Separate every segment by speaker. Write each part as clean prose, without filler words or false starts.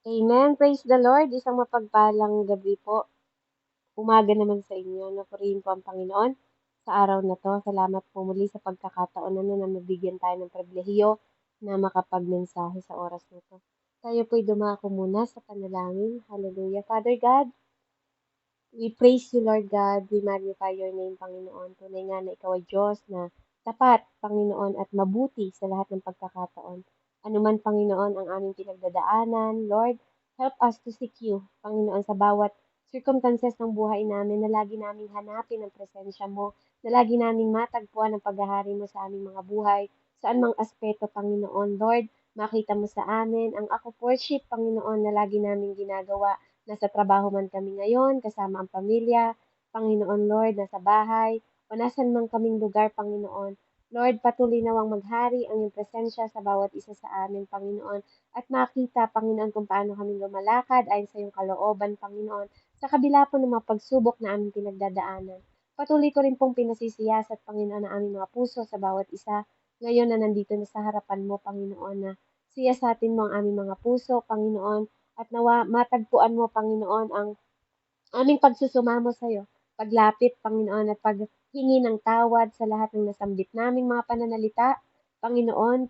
Speaker 1: Amen. Praise the Lord. Isang mapagpalang gabi po. Umaga naman sa inyo. Napurihin po ang Panginoon sa araw na to. Salamat po muli sa pagkakataon na nabigyan tayo ng pribilehiyo na makapagmensahe sa oras na to. Tayo po'y dumako muna sa panalangin. Hallelujah. Father God, we praise you, Lord God. We magnify your name, Panginoon. Tunay nga na ikaw ay Diyos na tapat, Panginoon, at mabuti sa lahat ng pagkakataon. Ano man, Panginoon, ang aming pinagdadaanan, Lord, help us to seek you, Panginoon, sa bawat circumstances ng buhay namin na lagi naming hanapin ang presensya mo, na lagi naming matagpuan ang paghahari mo sa aming mga buhay, saan mang aspeto, Panginoon, Lord, makita mo sa amin ang ako worship, Panginoon, na lagi naming ginagawa. Nasa trabaho man kami ngayon, kasama ang pamilya, Panginoon Lord, nasa bahay, o nasan man kaming lugar, Panginoon. Lord, patuloy nawang maghari ang iyong presensya sa bawat isa sa amin, Panginoon, at makita, Panginoon, kung paano kami lumalakad ayon sa iyong kalooban, Panginoon, sa kabila po ng mga pagsubok na aming pinagdadaanan. Patuloy ko rin pong pinasisiyasat, Panginoon, ang aming mga puso sa bawat isa, ngayon na nandito na sa harapan mo, Panginoon, na siyasatin mo ang aming mga puso, Panginoon, at nawa matagpuan mo, Panginoon, ang aming pagsusumamo sa iyo, paglapit, Panginoon, at paghingi ng tawad sa lahat ng nasambit naming mga pananalita, Panginoon,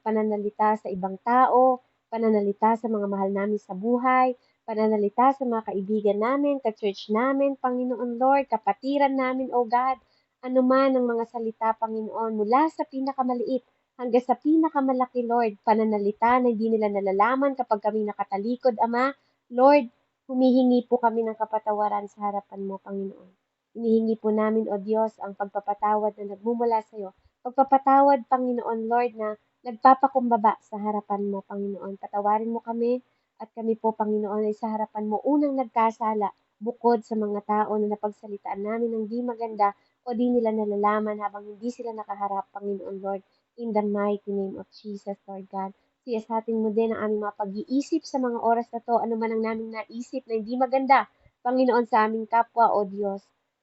Speaker 1: pananalita sa ibang tao, pananalita sa mga mahal namin sa buhay, pananalita sa mga kaibigan namin, ka-church namin, Panginoon Lord, kapatiran namin, O God, anuman ang mga salita, Panginoon, mula sa pinakamaliit hanggang sa pinakamalaki, Lord, pananalita na hindi nila nalalaman kapag kami nakatalikod, Ama, Lord, humihingi po kami ng kapatawaran sa harapan mo, Panginoon. Hinihingi po namin, O Diyos, ang pagpapatawad na nagmumula sa iyo. Pagpapatawad, Panginoon Lord, na nagpapakumbaba sa harapan mo, Panginoon. Patawarin mo kami at kami po, Panginoon, ay sa harapan mo unang nagkasala bukod sa mga tao na napagsalitaan namin ng di maganda o di nila nalalaman habang hindi sila nakaharap, Panginoon Lord, in the mighty name of Jesus, Lord God. Siyasatin mo din ang aming mga pag-iisip sa mga oras na to, ano man ang naming naisip na hindi maganda, Panginoon, sa aming kapwa, O Diyos.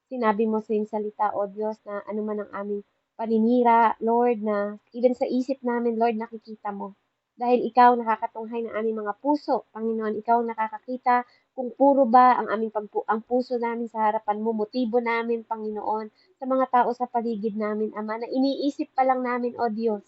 Speaker 1: Sinabi mo sa iyong salita, O Diyos, na ano man ang aming paninira, Lord, na even sa isip namin, Lord, nakikita mo. Dahil ikaw nakakatunghay ng aming mga puso, Panginoon, ikaw nakakakita kung puro ba ang ang puso namin sa harapan mo, motibo namin, Panginoon, sa mga tao sa paligid namin, Ama, na iniisip pa lang namin, O Diyos.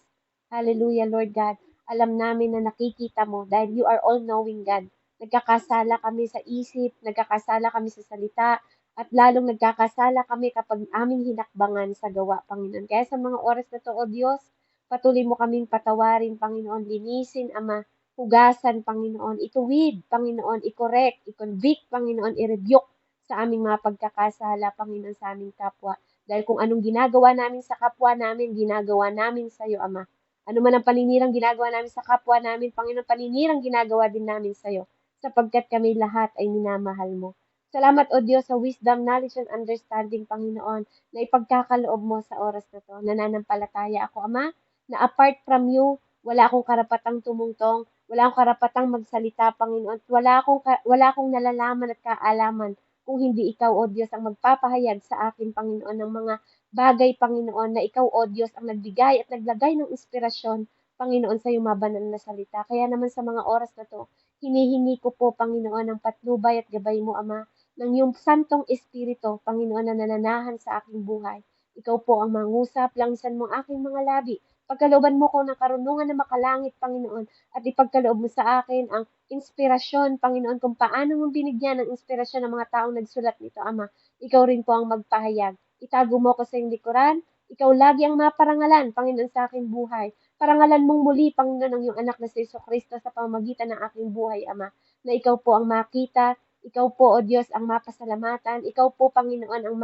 Speaker 1: Hallelujah, Lord God. Alam namin na nakikita mo dahil you are all-knowing God. Nagkakasala kami sa isip, nagkakasala kami sa salita, at lalong nagkakasala kami kapag aming hinakbangan sa gawa, Panginoon. Kaya sa mga oras na to, O Diyos, patuloy mo kaming patawarin, Panginoon, linisin, Ama, hugasan, Panginoon, ituwid, Panginoon, i-correct, i-convict, Panginoon, i-rebuke sa aming mga pagkakasala, Panginoon, sa aming kapwa. Dahil kung anong ginagawa namin sa kapwa namin, ginagawa namin sa iyo, Ama. Ano man ang paninirang ginagawa namin sa kapwa namin, Panginoon, paninirang ginagawa din namin sa iyo, sapagkat kami lahat ay minamahal mo. Salamat, O Diyos, sa wisdom, knowledge, and understanding, Panginoon, na ipagkakaloob mo sa oras na to. Nananampalataya ako, Ama, na apart from you, wala akong karapatang tumungtong, wala akong karapatang magsalita, Panginoon, wala akong nalalaman at kaalaman kung hindi ikaw, O Diyos, ang magpapahayag sa akin, Panginoon, ng mga bagay, Panginoon, na ikaw, O Diyos, ang nagbigay at naglagay ng inspirasyon, Panginoon, sa iyong mabanal na salita. Kaya naman sa mga oras na to, hinihingi ko po, Panginoon, ang patnubay at gabay mo, Ama, ng iyong Santong Espiritu, Panginoon, na nananahan sa aking buhay. Ikaw po ang mangusap, langsan mo ang aking mga labi. Pagkalooban mo ko ng karunungan na makalangit, Panginoon, at ipagkaloob mo sa akin ang inspirasyon, Panginoon, kung paano mo binigyan ng inspirasyon ng mga taong nagsulat nito, Ama. Ikaw rin po ang magpahayag. Itago mo ko sa iyong likuran. Ikaw lagi ang maparangalan, Panginoon, sa aking buhay. Parangalan mong muli, Panginoon, ang iyong anak na si Kristo sa pamamagitan ng aking buhay, Ama, na ikaw po ang makita, ikaw po, O Diyos, ang mapasalamatan, ikaw po, Panginoon, ang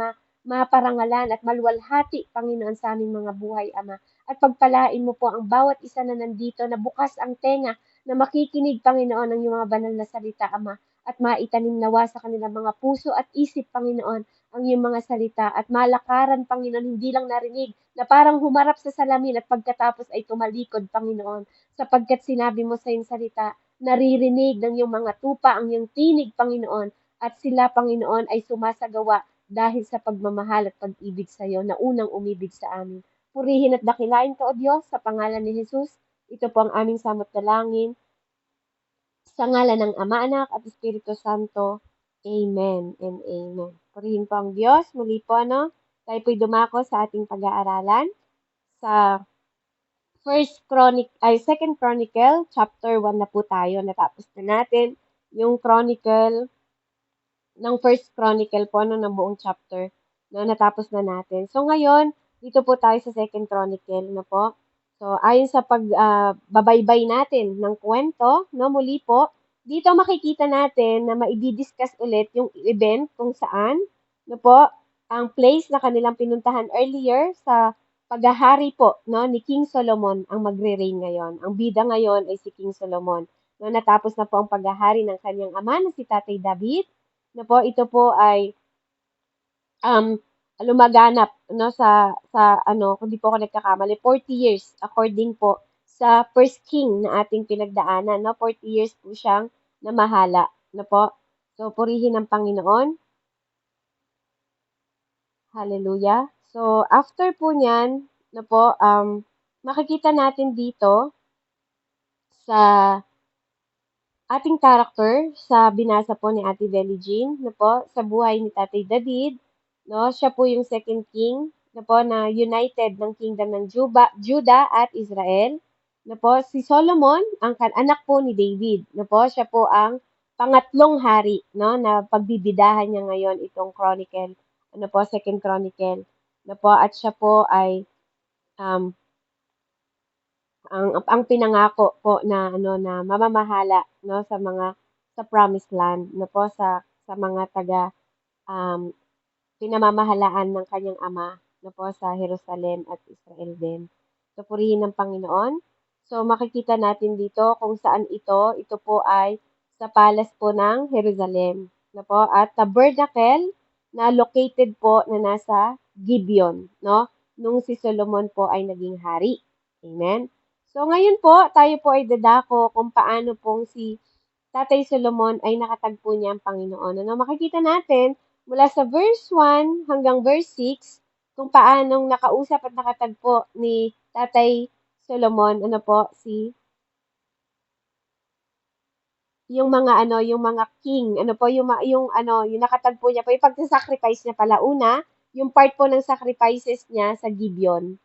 Speaker 1: maparangalan at maluwalhati, Panginoon, sa aming mga buhay, Ama. At pagpalain mo po ang bawat isa na nandito na bukas ang tenga na makikinig, Panginoon, ng iyong mga banal na salita, Ama, at maitanim nawa sa kanilang mga puso at isip, Panginoon, ang iyong mga salita at malakaran, Panginoon, hindi lang narinig na parang humarap sa salamin at pagkatapos ay tumalikod, Panginoon, sapagkat sinabi mo sa iyong salita, naririnig ng iyong mga tupa ang iyong tinig, Panginoon, at sila, Panginoon, ay sumasagawa dahil sa pagmamahal at pag-ibig sa iyo na unang umibig sa amin. Purihin at dakilain ka, O Diyos, sa pangalan ni Jesus. Ito po ang aming samot dalangin Sa ngalan ng Ama, Anak, at Espiritu Santo. Amen and amen. Purihin po ang Diyos. Muli po, tayo po'y dumako sa ating pag-aaralan sa Second Chronicle, chapter 1 na po tayo. Natapos na natin yung Chronicle ng First Chronicle po, ng buong chapter, natapos na natin. So ngayon, dito po tayo sa Second Chronicle, po. So ayon sa pagbabaybay natin ng kwento, muli po, dito makikita natin na maidi-discuss ulit yung event kung saan, po, ang place na kanilang pinuntahan earlier sa paghahari po, ni King Solomon ang magre-reign ngayon. Ang bida ngayon ay si King Solomon. Natapos na po ang paghahari ng kanyang ama na si Tatay David, po, ito po ay lumaganap kung di po ako nagkakamali, 40 years according po sa first king na ating pinagdaanan, 40 years po siyang namahala, po. So purihin ng Panginoon. Hallelujah. So after po niyan, po, makikita natin dito sa ating character sa binasa po ni Ate Belly Jean, po, sa buhay ni Tatay David, siya po yung second king, po, na united ng kingdom ng Judah at Israel, po, si Solomon, ang anak po ni David, po, siya po ang pangatlong hari, na pagbibidahan niya ngayon itong Chronicle, po, Second Chronicle, po, at siya po ay um, ang pinangako po na na mamamahala sa promised land po sa mga taga um, pinamamahalaan ng kanyang ama po sa Jerusalem at Israel din. So purihin ng Panginoon. So makikita natin dito kung saan ito po ay sa palace po ng Jerusalem po, at tabernacle na located po na nasa Gibeon, nung si Solomon po ay naging hari. Amen. So ngayon po, tayo po ay dadako kung paano pong si Tatay Solomon ay nakatagpo niya ang Panginoon. Makikita natin mula sa verse 1 hanggang verse 6 kung paanong nakausap at nakatagpo ni Tatay Solomon, yung mga king, yung nakatagpo niya po, yung pagsasacrifice niya pala una, yung part po ng sacrifices niya sa Gibeon,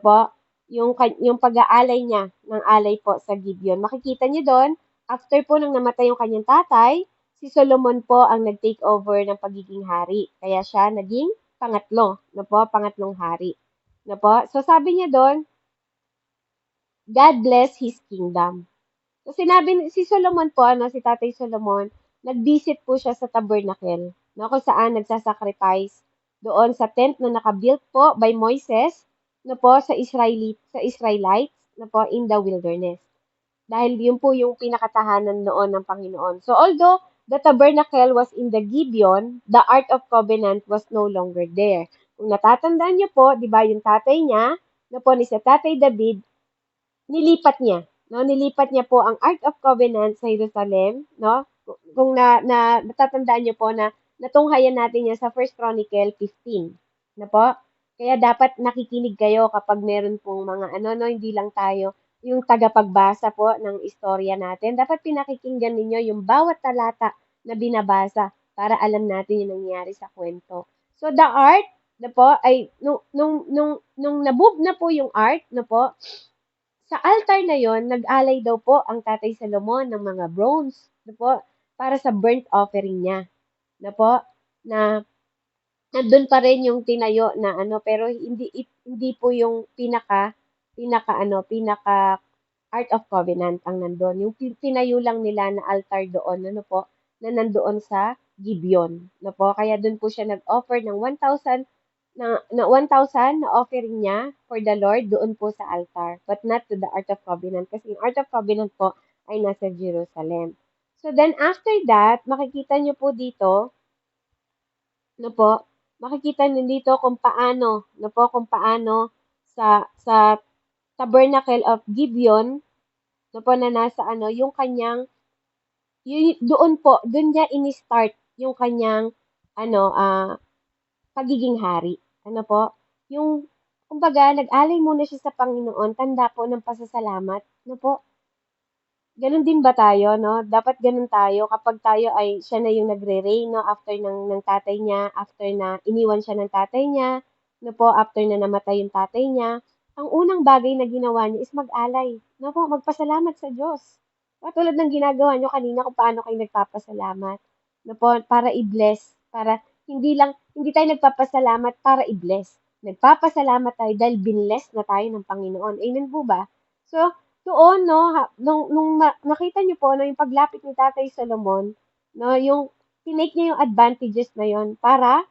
Speaker 1: po, yung pag-aalay niya ng alay po sa Gibeon. Makikita niyo doon, after po nang namatay yung kanyang tatay, si Solomon po ang nag-take over ng pagiging hari. Kaya siya naging pangatlong hari. Po. So sabi niya doon, God bless His kingdom. So sinabi si Solomon po, si Tatay Solomon, nag-visit po siya sa tabernacle, kung saan nagsasacrifice doon sa tent na nakabuilt po by Moises, po sa Israelites, po in the wilderness. Dahil yun po yung pinakatahanan noon ng Panginoon. So although the tabernacle was in the Gibeon, the Ark of Covenant was no longer there. Kung natatandaan niyo po, di ba yung tatay niya, po ni sa Tatay David, nilipat niya. Nilipat niya po ang Ark of Covenant sa Jerusalem. Kung natatandaan niyo po na natunghayan natin yan sa First Chronicle 15. Po? Kaya dapat nakikinig kayo kapag meron pong mga hindi lang tayo yung tagapagbasa po ng istorya natin. Dapat pinakikinggan ninyo yung bawat talata na binabasa para alam natin yung nangyari sa kwento. So the art, po, ay nung nabub na po yung art, po, sa altar na yon, nag-alay daw po ang Tatay Solomon ng mga bronze, po, para sa burnt offering niya. Po, na nandun pa rin yung tinayo na pero hindi po yung pinaka Art of Covenant ang nandun. Yung tinayo lang nila na altar doon, po, na nandoon sa Gibeon, po. Kaya doon po siya nag-offer ng 1,000 na 1,000 na offering niya for the Lord doon po sa altar, but not to the Ark of Covenant kasi yung Ark of Covenant po ay nasa Jerusalem. So then after that, makikita niyo po dito, po, makikita niyo dito kung paano sa Tabernacle of Gibeon, po, na nasa yung kanyang doon niya ini-start yung kanyang pagiging hari. Po? Yung, kumbaga, nag-alay muna siya sa Panginoon, tanda po ng pasasalamat. Po? Ganun din ba tayo, no? Dapat ganun tayo kapag tayo ay siya na yung nagre-reign, no? After ng tatay niya, after na iniwan siya ng tatay niya, no po, after na namatay yung tatay niya, ang unang bagay na ginawa niya is mag-alay, no po, magpasalamat sa Diyos. Katulad ng ginagawa niyo kanina kung paano kayo nagpapasalamat, no po, para i-bless, para hindi tayo nagpapasalamat para i-bless. Nagpapasalamat tayo dahil binless na tayo ng Panginoon. Amen po ba? So, doon 'no, nakita niyo po 'no, yung paglapit ni Tatay Solomon 'no, yung tinake niya yung advantages na yun para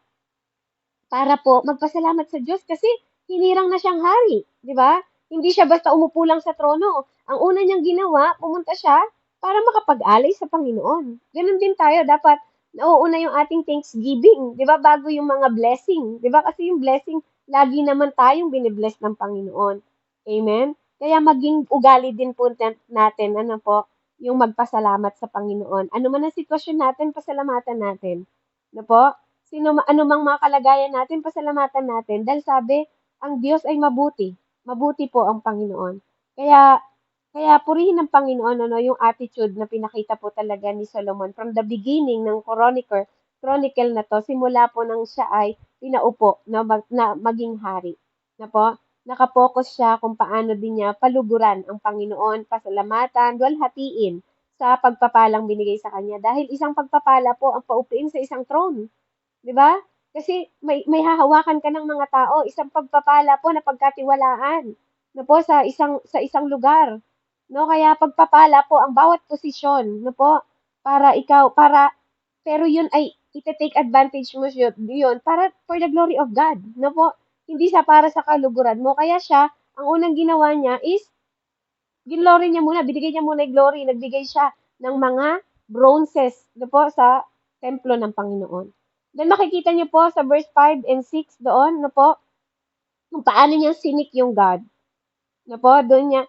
Speaker 1: po magpasalamat sa Diyos kasi hinirang na siyang hari, 'di ba? Hindi siya basta umupo lang sa trono. Ang una niyang ginawa, pumunta siya para makapag-alay sa Panginoon. Gano'n din tayo, dapat nauuna yung ating thanksgiving, 'di ba, bago yung mga blessing, 'di ba? Kasi yung blessing, lagi naman tayong bine-bless ng Panginoon. Amen? Kaya maging ugali din po natin, ano po, yung magpasalamat sa Panginoon. Ano man ang sitwasyon natin, pasalamatan natin. Ano po? Anumang mga kalagayan natin, pasalamatan natin dahil sabi, ang Diyos ay mabuti. Mabuti po ang Panginoon. Kaya kaya purihin ng Panginoon ano, yung attitude na pinakita po talaga ni Solomon from the beginning ng chronicle na to, simula po nang siya ay pinaupo na maging hari. Na po, nakapokus siya kung paano din niya paluguran ang Panginoon, pasalamatan, duwalhatiin sa pagpapalang binigay sa kanya. Dahil isang pagpapala po ang paupuin sa isang throne. 'Di ba? Kasi may hahawakan ka ng mga tao, isang pagpapala po na pagkatiwalaan, no po sa isang lugar, no? Kaya pagpapala po ang bawat posisyon, no po, para pero yun ay ite-take advantage mo yun para for the glory of God, no po? Hindi sa para sa kaluguran mo. Kaya siya, ang unang ginawa niya is ginlory niya muna, binigay niya muna yung glory, nagbigay siya ng mga bronzes, no po, sa templo ng Panginoon. Then makikita niyo po sa verse 5 and 6 doon, no po, kung paano niya sinik yung God. No po, doon niya,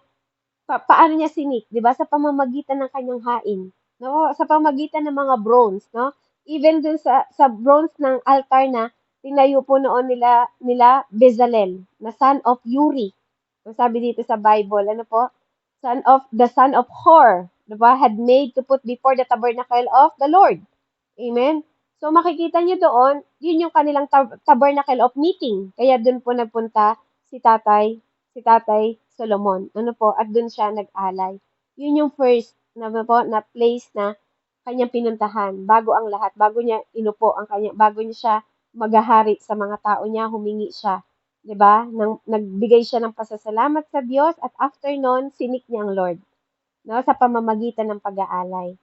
Speaker 1: paano niya sinik, di ba? Sa pamamagitan ng kanyang hain. No? Sa pamamagitan ng mga bronze, no? Even dun sa bronze ng altar na tinayo po noon nila Bezalel, na son of Uri. Ang sabi dito sa Bible, ano po? Son of Hor, diba, had made to put before the tabernacle of the Lord. Amen? So makikita niyo doon, yun yung kanilang tabernacle of meeting. Kaya doon po nagpunta si Tatay Solomon. Ano po? At doon siya nag-alay. Yun yung first na place na kanyang pinuntahan bago ang lahat, bago niya inupo ang kanya, bago niya siya maghahari sa mga tao niya, humingi siya, 'di ba? Nagbigay siya ng pasasalamat sa Diyos at after noon, sinik niya ang Lord, no, sa pamamagitan ng pag-aalay.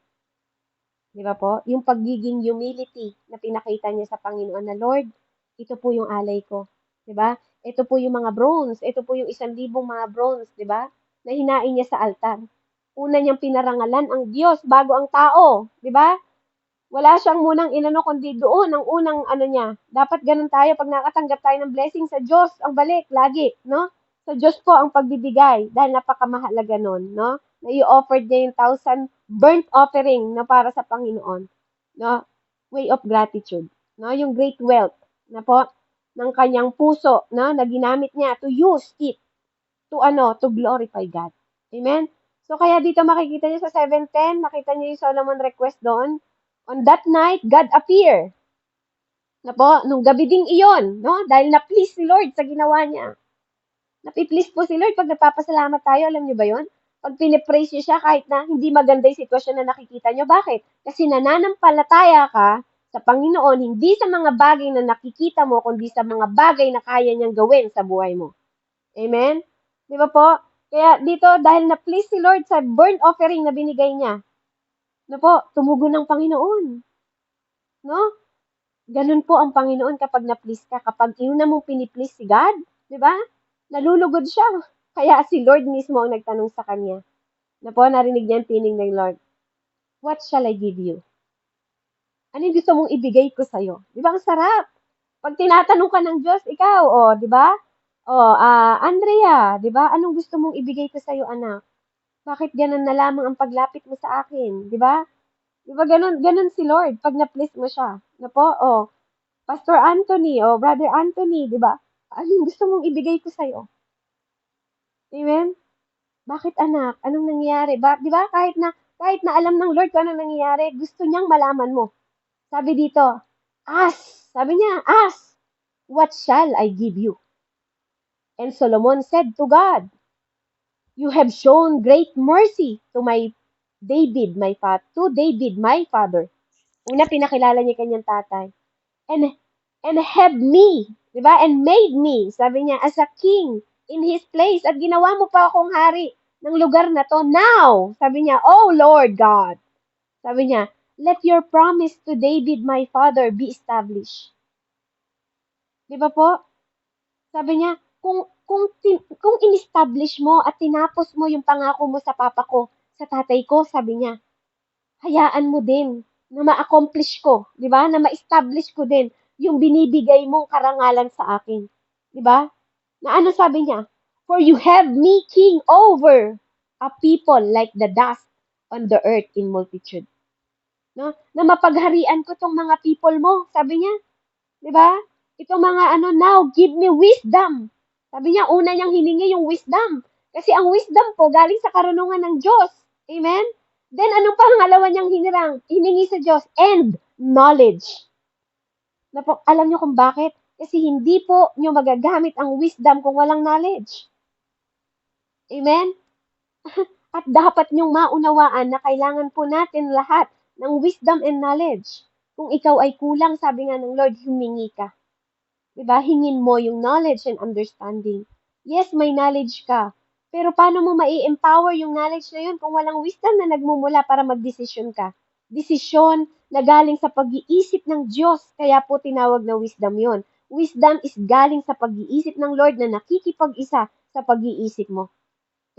Speaker 1: 'Di ba po? Yung pagiging humility na pinakita niya sa Panginoon na, Lord, ito po yung alay ko. 'Di ba? Ito po yung mga bronze, ito po yung 1,000 mga bronze, 'di ba? Na hinain niya sa altar. Una niyang pinarangalan ang Diyos bago ang tao, 'di ba? Wala siyang munang inano kundi doon ang unang ano niya. Dapat ganun tayo pag nakatanggap tayo ng blessing sa Diyos, ang balik lagi, no? Sa Diyos po ang pagbibigay dahil napakamahalaga nun, no? Na i-offered niya yung 1,000 burnt offering na para sa Panginoon, no? Way of gratitude, no? Yung great wealth na po ng kanyang puso, no? Na ginamit niya to use it to glorify God. Amen? So, kaya dito makikita niyo sa 7:10, nakita niyo yung Solomon request doon. On that night, God appeared. Na po, nung gabi ding iyon, no? Dahil na-please si Lord sa ginawa niya. Napi-please po si Lord pag nagpapasalamat tayo, alam niyo ba yon? Pag pinipraise niyo siya kahit na hindi maganda yung sitwasyon na nakikita niyo. Bakit? Kasi nananampalataya ka sa Panginoon, hindi sa mga bagay na nakikita mo, kundi sa mga bagay na kaya niyang gawin sa buhay mo. Amen? Di ba po? Kaya dito, dahil na-please si Lord sa burnt offering na binigay niya, no po, tumugon ng Panginoon. No? Ganun po ang Panginoon kapag na-please ka. Kapag una mong piniplease si God, di ba? Nalulugod siya. Kaya si Lord mismo ang nagtanong sa kanya. Na po, narinig niya ang tining ng Lord. What shall I give you? Ano yung gusto mong ibigay ko sa'yo? Di ba ang sarap? Pag tinatanong ka ng Diyos, ikaw, di ba? Andrea, di ba? Anong gusto mong ibigay ko sa'yo, anak? Bakit ganun na lamang ang paglapit mo sa akin? Di ba? Di ba ganun si Lord pag na-please mo siya? Na po, Pastor Anthony, Brother Anthony, di ba? Ano yung gusto mong ibigay ko sa'yo? Amen? Bakit anak? Anong nangyayari? Di ba? Kahit na alam ng Lord kung anong nangyayari, gusto niyang malaman mo. Sabi dito, ask. Sabi niya, ask. What shall I give you? And Solomon said to God, you have shown great mercy to David, my father. Una, pinakilala niya kanyang tatay. And, and have me, di ba? And made me, sabi niya, as a king in his place. At ginawa mo pa akong hari ng lugar na to. Now, sabi niya, oh Lord God. Sabi niya, let your promise to David, my father, be established. Di ba po? Sabi niya, kung in-establish mo at tinapos mo yung pangako mo sa papa ko, sa tatay ko, sabi niya, hayaan mo din na ma-accomplish ko, di ba? Na ma-establish ko din yung binibigay mong karangalan sa akin. Di ba? Na ano sabi niya? For you have me king over a people like the dust on the earth in multitude. No? Na mapagharian ko tong mga people mo, sabi niya. Di ba? Itong mga now, give me wisdom. Sabi niya, una niyang hiningi yung wisdom. Kasi ang wisdom po, galing sa karunungan ng Diyos. Amen? Then, ano pa ang pangalawa niyang hiningi sa Diyos? And knowledge. Alam niyo kung bakit? Kasi hindi po niyo magagamit ang wisdom kung walang knowledge. Amen? At dapat niyong maunawaan na kailangan po natin lahat ng wisdom and knowledge. Kung ikaw ay kulang, sabi nga ng Lord, humingi ka. Diba? Hingin mo yung knowledge and understanding. Yes, may knowledge ka. Pero paano mo mai-empower yung knowledge na yun kung walang wisdom na nagmumula para magdesisyon ka? Desisyon na galing sa pag-iisip ng Diyos, kaya po tinawag na wisdom yon. Wisdom is galing sa pag-iisip ng Lord na nakikipag-isa sa pag-iisip mo.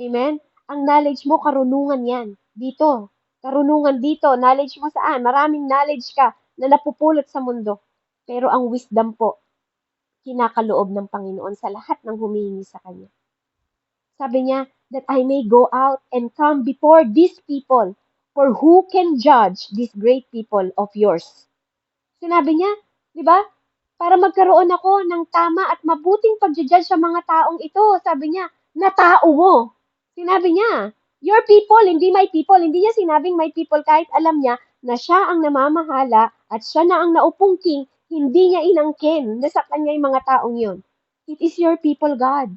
Speaker 1: Amen? Ang knowledge mo, karunungan yan. Dito. Karunungan dito. Knowledge mo saan? Maraming knowledge ka na napupulot sa mundo. Pero ang wisdom po, kinakaloob ng Panginoon sa lahat ng humihingi sa Kanya. Sabi niya, that I may go out and come before these people, for who can judge these great people of yours? Sinabi niya, di ba? Para magkaroon ako ng tama at mabuting pag-judge sa mga taong ito. Sabi niya, na tao mo. Sinabi niya, your people, hindi my people. Hindi niya sinabing my people kahit alam niya na siya ang namamahala at siya na ang naupong king, hindi niya inangkin na sa kanya yung mga taong yun. It is your people, God.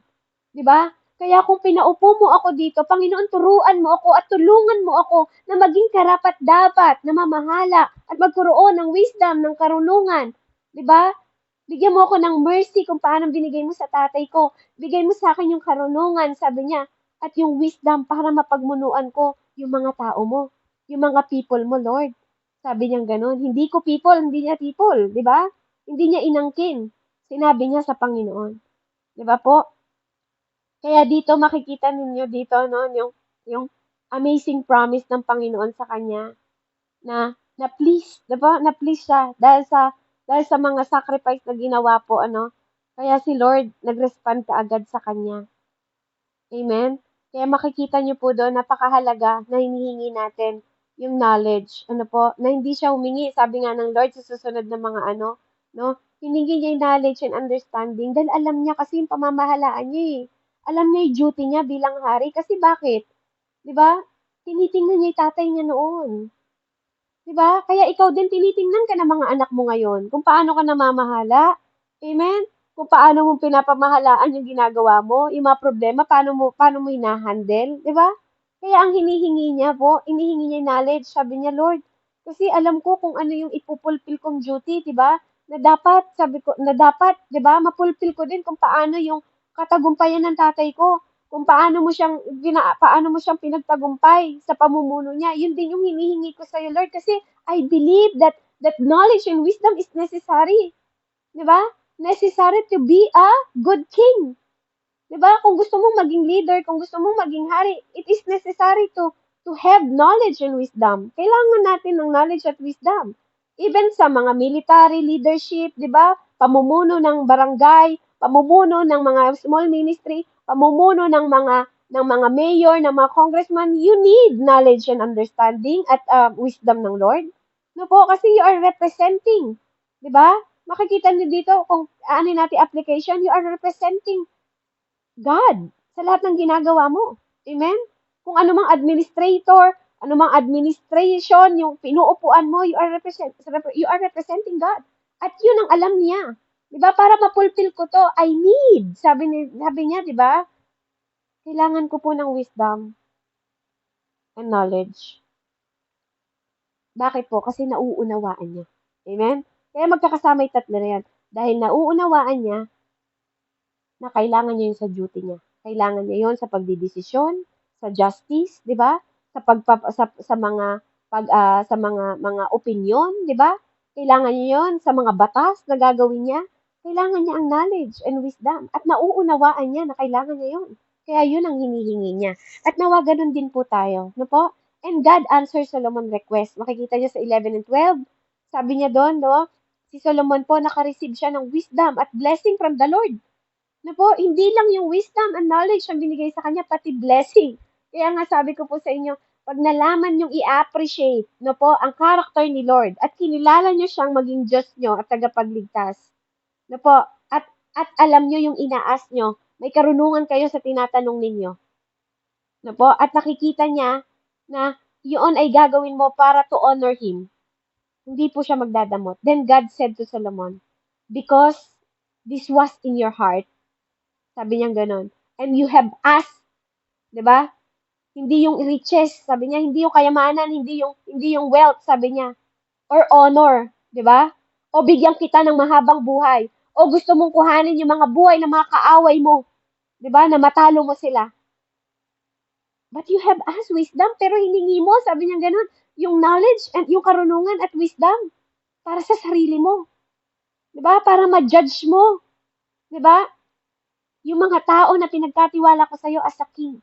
Speaker 1: Di ba? Kaya kung pinaupo mo ako dito, Panginoon, turuan mo ako at tulungan mo ako na maging karapat-dapat, na mamahala at magkaroon ng wisdom, ng karunungan. Di ba? Bigyan mo ako ng mercy kung paano binigay mo sa tatay ko. Bigay mo sa akin yung karunungan, sabi niya, at yung wisdom para mapagmunuan ko yung mga tao mo, yung mga people mo, Lord. Sabi niya gano'n, hindi ko people, hindi niya people, di ba? Hindi niya inangkin. Sinabi niya sa Panginoon. Di ba po? Kaya dito makikita ninyo dito no yung amazing promise ng Panginoon sa kanya na please, 'di ba? Na please siya dahil sa mga sacrifice na ginawa po Kaya si Lord nag-respond kaagad sa kanya. Amen. Kaya makikita niyo po doon napakahalaga na hinihingi natin yung knowledge. Na hindi siya humingi, sabi nga ng Lord sa susunod na mga no? Hiningi niya yung knowledge and understanding dahil alam niya kasi yung pamamahalaan niya eh. Alam niya yung duty niya bilang hari kasi bakit? 'Di ba? Tinitingnan niya yung tatay niya noon. 'Di ba? Kaya ikaw din tinitingnan ka ng mga anak mo ngayon kung paano ka namamahala. Amen? Kung paano mo pinapamahalaan yung ginagawa mo, yung mga problema, paano mo hinahandle, 'di ba? Kaya ang hinihingi niya po, hinihingi niya yung knowledge, sabi niya, Lord, kasi alam ko kung ano yung ipupulfill kong duty, 'di ba? Sabi ko, na dapat, 'di ba, mapulfill ko din kung paano yung katagumpayan ng tatay ko kung paano mo siyang pinagtagumpay sa pamumuno niya. Yun din yung hinihingi ko sa iyo, Lord, kasi I believe that knowledge and wisdom is necessary. 'Di ba? Necessary to be a good king. 'Di ba? Kung gusto mong maging leader, kung gusto mong maging hari, it is necessary to have knowledge and wisdom. Kailangan natin ng knowledge at wisdom. Even sa mga military leadership, 'di ba? Pamumuno ng barangay, pamumuno ng mga small ministry, pamumuno ng mga mayor, ng mga congressman, you need knowledge and understanding at wisdom ng Lord. No po, kasi you are representing, 'di ba? Makikita niyo dito kung natin application, you are representing God sa lahat ng ginagawa mo. Amen? Kung ano mang administrator, ano mang administration, yung pinuupuan mo, you are representing God. At yun ang alam niya. 'Di ba? Para mapulfill ko to, I need. Sabi niya, 'di ba? Kailangan ko po ng wisdom and knowledge. Bakit po? Kasi nauunawaan niya. Amen? Kaya magkakasama yung tatlo na yan. Dahil nauunawaan niya na kailangan niya yun sa duty niya. Kailangan niya yun sa pagdidesisyon, sa justice, 'di ba? Sa mga sa mga opinion, 'di ba? Kailangan niya yun sa mga batas na gagawin niya. Kailangan niya ang knowledge and wisdom at nauunawaan niya na kailangan niya yun. Kaya yun ang hinihingi niya. At nawa ganun din po tayo, no po? And God answers Solomon's request. Makikita niyo sa 11 and 12. Sabi niya doon, no? Si Solomon po naka-receive siya ng wisdom at blessing from the Lord. Na po, hindi lang yung wisdom and knowledge ang binigay sa kanya, pati blessing. Kaya nga sabi ko po sa inyo, pag nalaman yung i-appreciate, no po, ang character ni Lord at kinilala nyo siyang maging Diyos nyo at tagapagligtas, no po, at alam nyo yung inaas nyo, may karunungan kayo sa tinatanong ninyo, no po, at nakikita niya na yun ay gagawin mo para to honor Him, hindi po siya magdadamot. Then God said to Solomon, because this was in your heart, sabi niya gano'n. And you have asked, 'di ba? Hindi yung riches, sabi niya, hindi yung kayamanan, hindi yung wealth, sabi niya, or honor, 'di ba? O bigyan kita ng mahabang buhay. O gusto mong kuhanin yung mga buhay ng mga kaaway mo, 'di ba? Na matalo mo sila. But you have asked wisdom, pero hiningi mo, sabi niya gano'n, yung knowledge and yung karunungan at wisdom para sa sarili mo. 'Di ba? Para ma-judge mo, 'di ba? Yung mga tao na pinagkatiwala ko sa iyo as a king.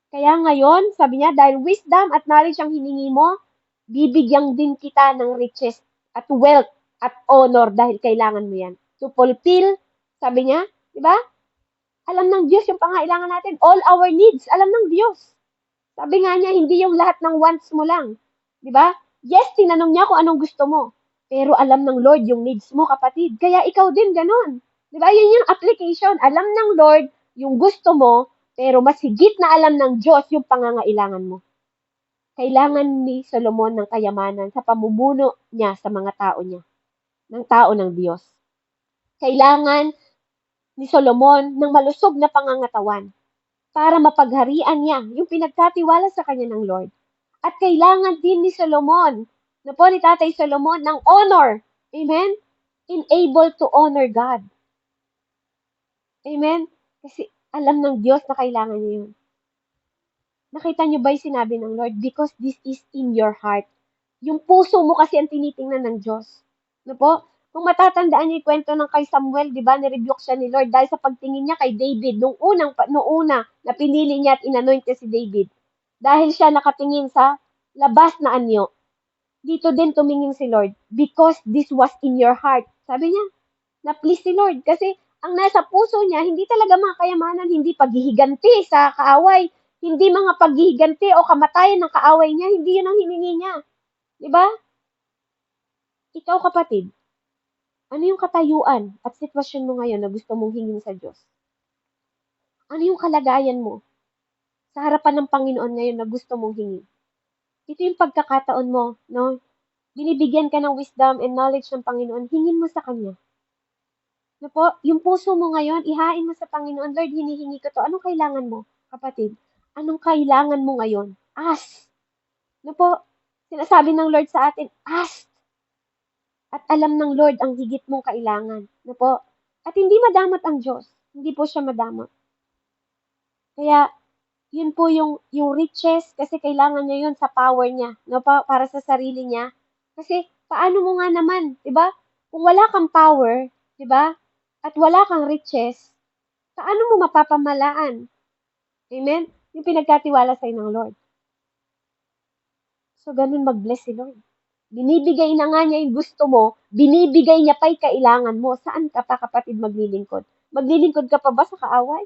Speaker 1: Kaya ngayon, sabi niya, dahil wisdom at knowledge ang hiningi mo, bibigyan din kita ng riches at wealth at honor dahil kailangan mo yan. To fulfill, sabi niya, di ba? Alam ng Diyos yung pangailangan natin. All our needs, alam ng Diyos. Sabi nga niya, hindi yung lahat ng wants mo lang. Di ba? Yes, tinanong niya kung anong gusto mo. Pero alam ng Lord yung needs mo, kapatid. Kaya ikaw din ganun. Di ba? Yun yung application. Alam ng Lord yung gusto mo, pero mas higit na alam ng Diyos yung pangangailangan mo. Kailangan ni Solomon ng kayamanan sa pamumuno niya sa mga tao niya, ng tao ng Diyos. Kailangan ni Solomon ng malusog na pangangatawan para mapagharian niya yung pinagkatiwala sa kanya ng Lord. At kailangan din ni Solomon, na po ni Tatay Solomon, ng honor. Amen? Able to honor God. Amen? Kasi alam ng Diyos na kailangan niya yun. Nakita niyo ba yung sinabi ng Lord? Because this is in your heart. Yung puso mo kasi ang tinitingnan ng Diyos. No po? Kung matatandaan niyo yung kwento ng kay Samuel, di ba, nirebuke siya ni Lord dahil sa pagtingin niya kay David, nung una na pinili niya at inanoint niya si David. Dahil siya nakatingin sa labas na anyo. Dito din tumingin si Lord, because this was in your heart. Sabi niya, na-please si Lord. Kasi ang nasa puso niya, hindi talaga mga kayamanan, hindi paghihiganti sa kaaway, hindi mga paghihiganti o kamatayan ng kaaway niya, hindi yun ang hiningi niya. Di ba? Ikaw kapatid, ano yung katayuan at sitwasyon mo ngayon na gusto mong hingin sa Diyos? Ano yung kalagayan mo sa harapan ng Panginoon ngayon na gusto mong hingin? Ito yung pagkakataon mo, no? Binibigyan ka ng wisdom and knowledge ng Panginoon, hingin mo sa Kanya. No po, yung puso mo ngayon, ihain mo sa Panginoon, Lord, hinihingi ko to. Anong kailangan mo, kapatid? Anong kailangan mo ngayon? Ask. No po, sinasabi ng Lord sa atin, ask. At alam ng Lord ang higit mong kailangan. No po? At hindi madamot ang Diyos. Hindi po siya madamot. Kaya, yun po yung riches, kasi kailangan niya yun sa power niya. No po? Para sa sarili niya. Kasi, paano mo nga naman, di ba? Kung wala kang power, di ba? At wala kang riches, paano mo mapapamalaan? Amen? Yung pinagkatiwala sa'yo ng Lord. So, ganun mag-bless si Lord. Binibigay na nga niya yung gusto mo, binibigay niya pa'y kailangan mo. Saan ka pa, kapatid, maglilingkod? Maglilingkod ka pa ba sa kaaway?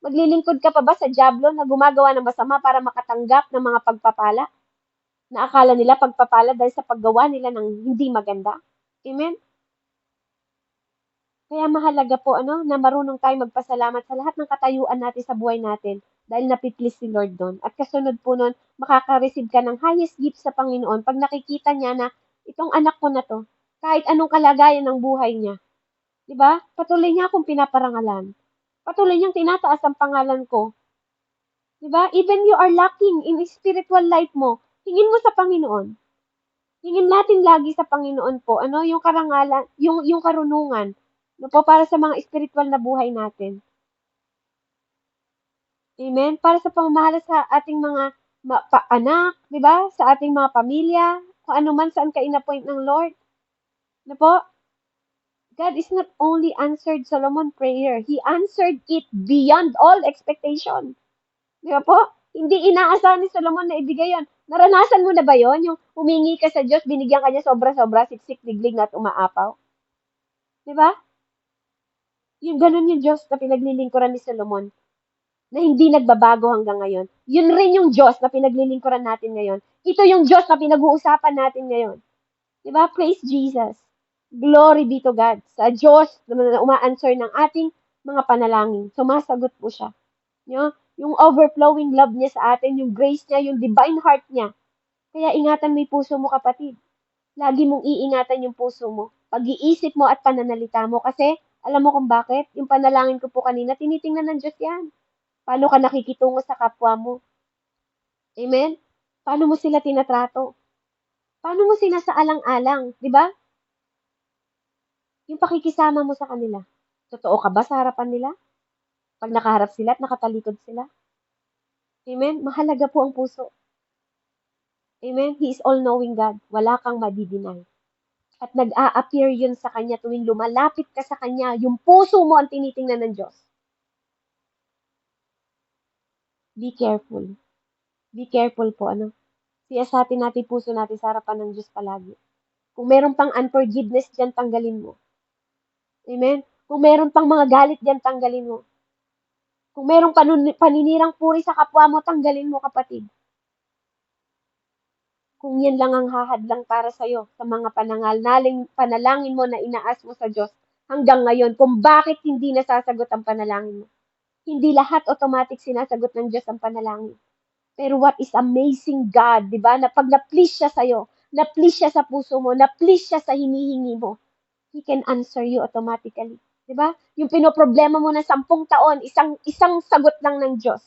Speaker 1: Maglilingkod ka pa ba sa dyablo na gumagawa ng masama para makatanggap ng mga pagpapala? Na akala nila pagpapala dahil sa paggawa nila ng hindi maganda? Amen? Kaya mahalaga po na marunong tayo magpasalamat sa lahat ng katayuan natin sa buhay natin. dahil napiplease si Lord doon. At kasunod po nun, makaka-receive ka ng highest gift sa Panginoon pag nakikita niya na itong anak ko na to, kahit anong kalagayan ng buhay niya, di ba? Patuloy niya akong pinaparangalan. Patuloy niyang tinataas ang pangalan ko. Di ba? Even you are lacking in spiritual life mo, hingin mo sa Panginoon. Hingin natin lagi sa Panginoon po, yung karangalan, yung karunungan, po, para sa mga spiritual na buhay natin. Amen? Para sa pamamahala sa ating mga anak, di ba? Sa ating mga pamilya, kung ano man saan ka in-appoint ng Lord. Po? God is not only answered Solomon prayer, He answered it beyond all expectation. Di ba po? Hindi inaasahan ni Solomon na ibigay yon. Naranasan mo na ba yon? Yung humingi ka sa Diyos, binigyan ka niya sobra-sobra, siksik, liglig, na at umaapaw. Di ba? Yung ganun yung Diyos na pinaglilingkuran ni Solomon, na hindi nagbabago hanggang ngayon. Yun rin yung Diyos na pinaglilingkuran natin ngayon. Ito yung Diyos na pinag-uusapan natin ngayon. Di ba? Praise Jesus. Glory be to God. Sa Diyos na uma-answer ng ating mga panalangin. Sumasagot po siya. Yung overflowing love niya sa atin, yung grace niya, yung divine heart niya. Kaya ingatan mo yung puso mo, kapatid. Lagi mong iingatan yung puso mo. Pag-iisip mo at pananalita mo. Kasi, alam mo kung bakit? Yung panalangin ko po kanina, tinitingnan ng Diyos yan. Paano ka nakikitungo sa kapwa mo? Amen? Paano mo sila tinatrato? Paano mo sinasaalang-alang? Di ba? Yung pakikisama mo sa kanila. Totoo ka ba sa harapan nila? Pag nakaharap sila at nakatalikod sila? Amen? Mahalaga po ang puso. Amen? He is all-knowing God. Wala kang madidinay. At nag-a-appear yun sa Kanya tuwing lumalapit ka sa Kanya. Yung puso mo ang tinitingnan ng Diyos. Be careful. Be careful po, Siyasatin natin puso natin sa harapan ng Diyos palagi. Kung meron pang unforgiveness dyan, tanggalin mo. Amen? Kung meron pang mga galit dyan, tanggalin mo. Kung merong paninirang puri sa kapwa mo, tanggalin mo, kapatid. Kung yan lang ang hahadlang para sa'yo sa mga panalangin mo na inaas mo sa Diyos hanggang ngayon, kung bakit hindi nasasagot ang panalangin mo. Hindi lahat automatic sinasagot ng Diyos ang panalangin. Pero what is amazing God, di ba? Na pag na-please siya sa'yo, na-please siya sa puso mo, na-please siya sa hinihingi mo, He can answer you automatically. Di ba? Yung pinoproblema mo na 10 taon, isang sagot lang ng Diyos,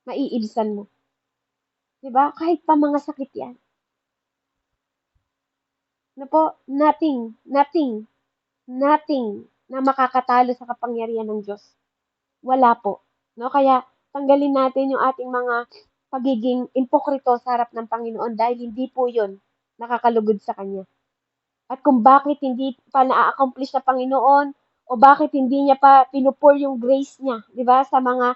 Speaker 1: maiibsan mo. Di ba? Kahit pa mga sakit yan. Nothing na makakatalo sa kapangyarihan ng Diyos. Wala po. Kaya tanggalin natin yung ating mga pagiging impokrito sa harap ng Panginoon dahil hindi po yun nakakalugod sa Kanya. At kung bakit hindi pa na-accomplish na Panginoon o bakit hindi niya pa pinupur yung grace niya, 'di ba? Sa mga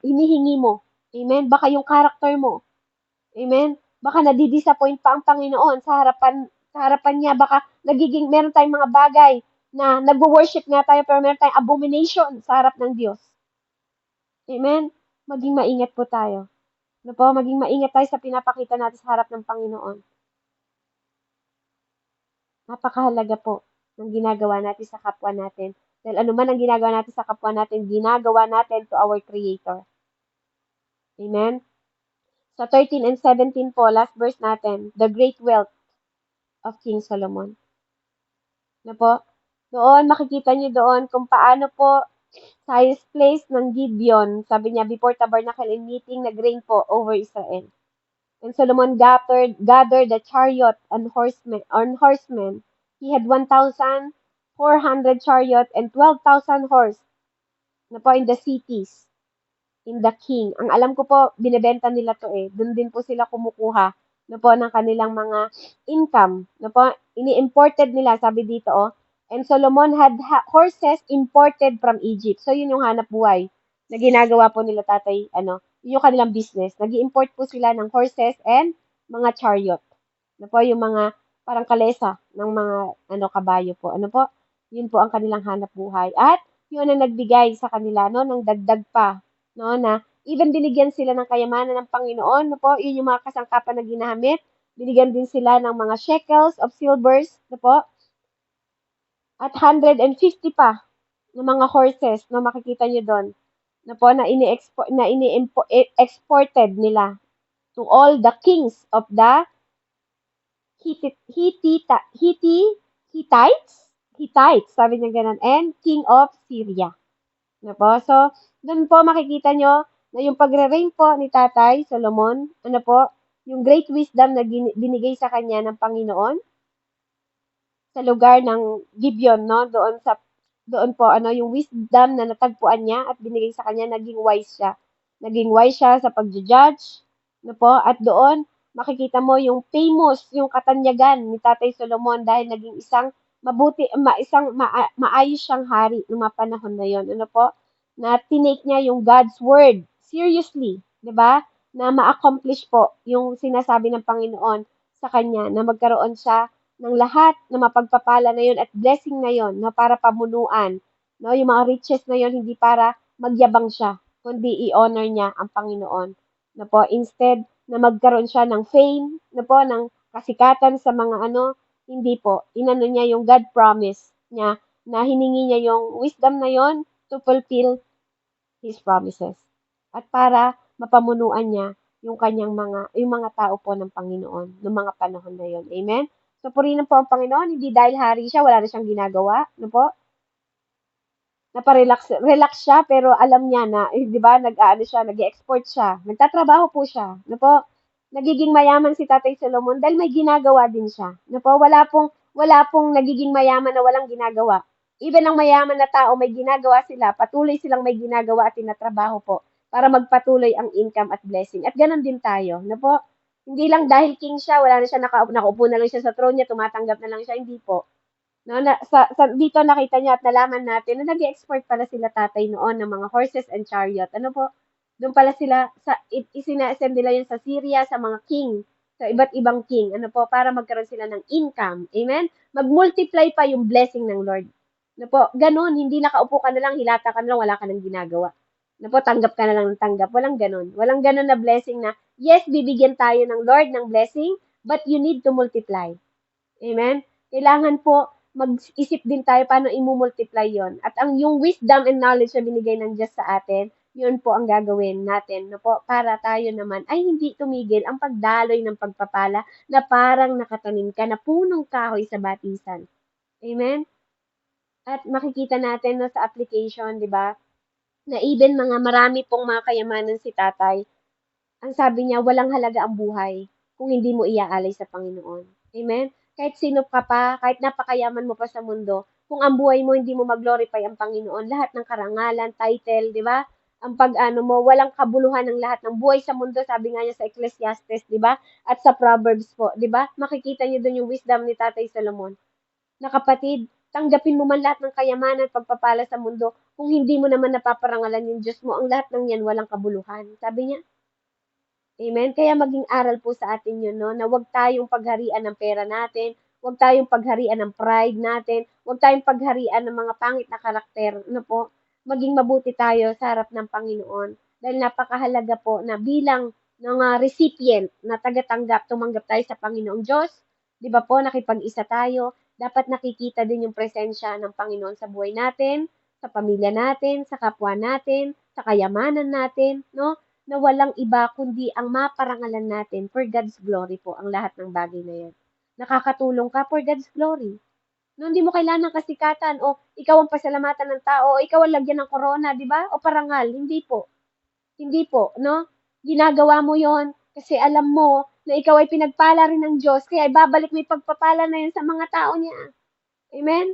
Speaker 1: hinihingi mo. Amen. Baka yung character mo. Amen. Baka nadi-disappoint pa ang Panginoon sa harapan niya. Baka meron tayong mga bagay na nagwo-worship nga tayo pero meron tayong abomination sa harap ng Diyos. Amen. Maging maingat po tayo. Maging maingat tayo sa pinapakita natin sa harap ng Panginoon. Napakahalaga po ng ginagawa natin sa kapwa natin. Dahil anuman ang ginagawa natin sa kapwa natin, ginagawa natin to our Creator. Amen? Sa 13 and 17 po, last verse natin, the great wealth of King Solomon. Doon, makikita niyo doon kung paano po sa highest place ng Gibeon, sabi niya, before tabernacle and meeting, nag-reign po over Israel. And Solomon gathered the chariot and horsemen. He had 1,400 chariot and 12,000 horse in the cities, in the king. Ang alam ko po, binebenta nila to Doon din po sila kumukuha ng kanilang mga income. Ini-imported nila, sabi dito And Solomon had horses imported from Egypt. So, yun yung hanap buhay na ginagawa po nila tatay, yun yung kanilang business. Nag-import po sila ng horses and mga chariot. Yung mga parang kalesa ng mga kabayo po. Yun po ang kanilang hanap buhay. At yun ang nagbigay sa kanila ng dagdag pa, na even binigyan sila ng kayamanan ng Panginoon, yun yung mga kasangkapan na ginamit. Binigyan din sila ng mga shekels of silvers, at 150 pa ng mga horses na makikita nyo doon. na po na exported nila to all the kings of the Hittites, sabi niya ganun, and king of Syria. Ano po? So, doon po makikita nyo na yung pagre-reign po ni Tatay Solomon, ano po, yung great wisdom na binigay sa kanya ng Panginoon sa lugar ng Gibeon, no? Doon po ano yung wisdom na natagpuan niya at binigay sa kanya, naging wise siya. Naging wise siya sa pagju-judge, no po? At doon makikita mo yung famous, yung katanyagan ni Tatay Solomon dahil naging isang maayos siyang hari noong mga panahon na yon. Ano po? Na tinake niya yung God's word seriously, 'di ba? Na ma-accomplish po yung sinasabi ng Panginoon sa kanya na magkaroon siya ng lahat na mapagpapala na yon at blessing na yon na para pamunuan. No, yung mga riches na yon hindi para magyabang siya, kundi i-honor niya ang Panginoon. No po, instead na magkaroon siya ng fame, no po, ng kasikatan sa mga ano, hindi po. Inano niya yung God promise niya na hiningi niya yung wisdom na yon to fulfill His promises. At para mapamunuan niya yung mga tao po ng Panginoon noong mga panahon na yon. Amen? So, purihin po ang Panginoon, hindi dahil hari siya, wala na siyang ginagawa. Ano po? Relax siya, pero alam niya na, di ba, nag-aano siya, nag-export siya. Nagtatrabaho po siya. Ano po? Nagiging mayaman si Tatay Solomon dahil may ginagawa din siya. Ano po? Wala pong nagiging mayaman na walang ginagawa. Even ang mayaman na tao, may ginagawa sila, patuloy silang may ginagawa at tinatrabaho po para magpatuloy ang income at blessing. At ganun din tayo. Ano po? Hindi lang dahil king siya, wala na siya nakaupo na lang siya sa throne niya, tumatanggap na lang siya, hindi po. No, dito nakita niya at nalaman natin na nag-export pala sila tatay noon ng mga horses and chariot. Ano po? Doon pala sila, isina-send nila yun sa Syria, sa mga king, sa iba't ibang king. Ano po? Para magkaroon sila ng income. Amen? Mag-multiply pa yung blessing ng Lord. Ano po? Ganun, hindi nakaupo ka na lang, hilata ka na lang, wala ka nang ginagawa. Ano po? Tanggap ka na lang ng tanggap. Walang ganun. Walang ganun na blessing na, yes, bibigyan tayo ng Lord ng blessing, but you need to multiply. Amen? Kailangan po mag-isip din tayo paano i-multiply yon. At ang yung wisdom and knowledge na binigay ng Diyos sa atin, yun po ang gagawin natin, no po, para tayo naman ay hindi tumigil ang pagdaloy ng pagpapala na parang nakatanim ka na punong kahoy sa batisan. Amen? At makikita natin no, sa application, di ba, na even mga marami pong mga kayamanan si tatay, ang sabi niya, walang halaga ang buhay kung hindi mo iaalay sa Panginoon. Amen? Kahit sino ka pa, kahit napakayaman mo pa sa mundo, kung ang buhay mo hindi mo mag-glorify ang Panginoon, lahat ng karangalan, title, di ba? Ang pag-ano mo, walang kabuluhan ng lahat ng buhay sa mundo, sabi nga niya sa Ecclesiastes, di ba? At sa Proverbs po, di ba? Makikita niyo doon yung wisdom ni Tatay Solomon. Na kapatid, tanggapin mo man lahat ng kayamanan, pagpapala sa mundo, kung hindi mo naman napaparangalan yung Diyos mo, ang lahat ng yan walang kabuluhan. Sabi niya, amen? Kaya maging aral po sa atin yun, no? Na huwag tayong pagharian ng pera natin, huwag tayong pagharian ng pride natin, huwag tayong pagharian ng mga pangit na karakter, ano po? Maging mabuti tayo sa harap ng Panginoon. Dahil napakahalaga po na bilang ng recipient na tagatanggap, tumanggap tayo sa Panginoong Diyos, di ba po, nakipag-isa tayo, dapat nakikita din yung presensya ng Panginoon sa buhay natin, sa pamilya natin, sa kapwa natin, sa kayamanan natin, no? Na walang iba kundi ang maparangalan natin for God's glory po ang lahat ng bagay na yan. Nakakatulong ka for God's glory. No, hindi mo kailangan ng kasikatan o ikaw ang pasalamatan ng tao o ikaw ang lagyan ng corona, di ba? O parangal. Hindi po. Hindi po, no? Ginagawa mo yon kasi alam mo na ikaw ay pinagpala rin ng Diyos kaya ibabalik mo yung pagpapala na yun sa mga tao niya. Amen?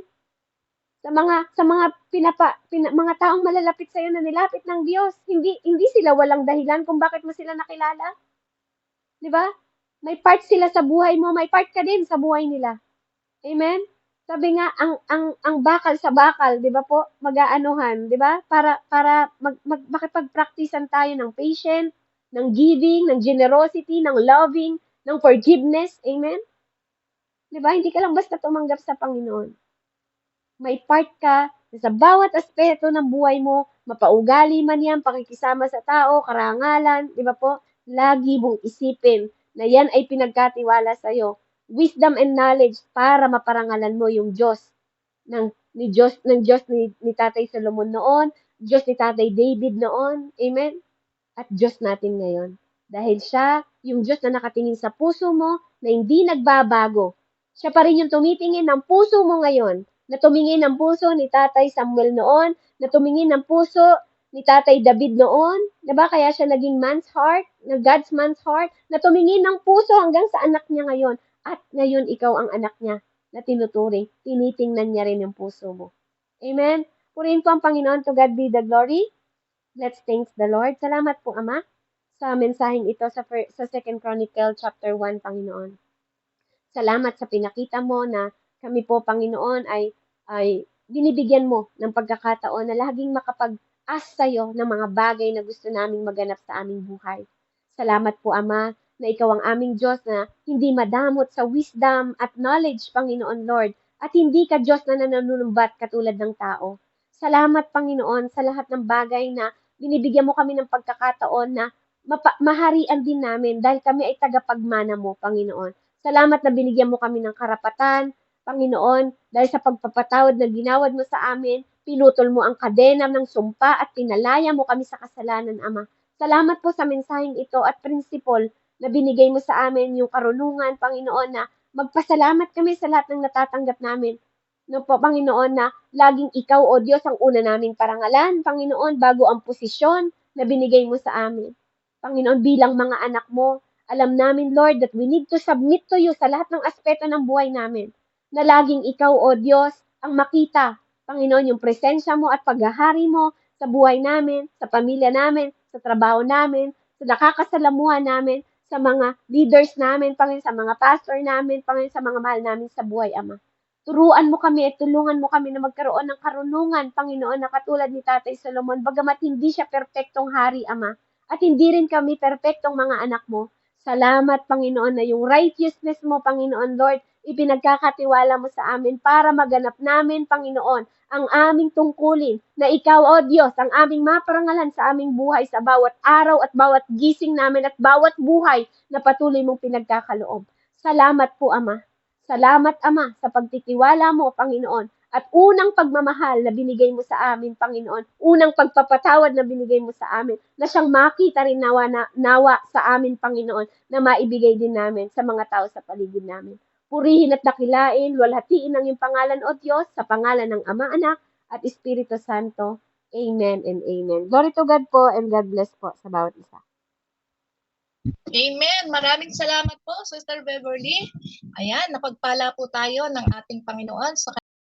Speaker 1: Sa mga mga taong malalapit sa iyo na nilapit ng Diyos. Hindi sila walang dahilan kung bakit mo sila nakilala. 'Di ba? May part sila sa buhay mo, may part ka din sa buhay nila. Amen. Sabi nga ang bakal sa bakal, 'di ba po? Mag-aanuhan, 'di ba? Para makipag-practicean tayo ng patience, ng giving, ng generosity, ng loving, ng forgiveness. Amen. 'Di ba? Hindi ka lang basta tumanggap sa Panginoon. May part ka sa bawat aspeto ng buhay mo, mapaugali man yan, pakikisama sa tao, karangalan, di ba po? Lagi mong isipin na yan ay pinagkatiwala sa'yo. Wisdom and knowledge para maparangalan mo yung Diyos ng ng Diyos ni Tatay Solomon noon, Diyos ni Tatay David noon. Amen? At Diyos natin ngayon. Dahil siya, yung Diyos na nakatingin sa puso mo, na hindi nagbabago. Siya pa rin yung tumitingin ng puso mo ngayon, na tumingin ng puso ni Tatay Samuel noon, na tumingin ng puso ni Tatay David noon, diba? Kaya siya naging man's heart, na God's man's heart, na tumingin ng puso hanggang sa anak niya ngayon. At ngayon, ikaw ang anak niya na tinuturing, tinitingnan niya rin yung puso mo. Amen? Purihin po ang Panginoon, to God be the glory. Let's thank the Lord. Salamat po, Ama, sa mensaheng ito sa 2 Chronicle chapter 1, Panginoon. Salamat sa pinakita mo na kami po, Panginoon, ay binibigyan mo ng pagkakataon na laging makapag-ask sa'yo ng mga bagay na gusto naming maganap sa aming buhay. Salamat po, Ama, na ikaw ang aming Diyos na hindi madamot sa wisdom at knowledge, Panginoon Lord, at hindi ka Diyos na nanunumbat katulad ng tao. Salamat, Panginoon, sa lahat ng bagay na binibigyan mo kami ng pagkakataon na maharian din namin dahil kami ay tagapagmana mo, Panginoon. Salamat na binigyan mo kami ng karapatan, Panginoon, dahil sa pagpapatawad na ginawad mo sa amin, pinutol mo ang kadena ng sumpa at pinalaya mo kami sa kasalanan, Ama. Salamat po sa mensaheng ito at prinsipal na binigay mo sa amin yung karunungan, Panginoon, na magpasalamat kami sa lahat ng natatanggap namin. No po, Panginoon, na laging ikaw, O Diyos, ang una naming parangalan, Panginoon, bago ang posisyon na binigay mo sa amin. Panginoon, bilang mga anak mo, alam namin, Lord, that we need to submit to you sa lahat ng aspeto ng buhay namin. Na laging ikaw, O Diyos, ang makita, Panginoon, yung presensya mo at paghahari mo sa buhay namin, sa pamilya namin, sa trabaho namin, sa nakakasalamuhan namin, sa mga leaders namin, Panginoon, sa mga pastor namin, Panginoon, sa mga mahal namin sa buhay, Ama. Turuan mo kami at tulungan mo kami na magkaroon ng karunungan, Panginoon, na katulad ni Tatay Solomon, bagamat hindi siya perpektong hari, Ama, at hindi rin kami perpektong mga anak mo. Salamat, Panginoon, na yung righteousness mo, Panginoon Lord, ipinagkakatiwala mo sa amin para maganap namin, Panginoon, ang aming tungkulin na ikaw, O Diyos, ang aming maparangalan sa aming buhay sa bawat araw at bawat gising namin at bawat buhay na patuloy mong pinagkakaloob. Salamat po, Ama. Salamat, Ama, sa pagtitiwala mo, Panginoon, at unang pagmamahal na binigay mo sa amin, Panginoon, unang pagpapatawad na binigay mo sa amin, na siyang makita rin nawa sa amin, Panginoon, na maibigay din namin sa mga tao sa paligid namin. Purihin at dakilain, luwalhatiin ang iyong pangalan, O Diyos, sa pangalan ng Ama, Anak, at Espiritu Santo. Amen and amen. Glory to God po and God bless po sa bawat isa.
Speaker 2: Amen. Maraming salamat po, Sister Beverly. Ayan, napagpala po tayo ng ating Panginoon sa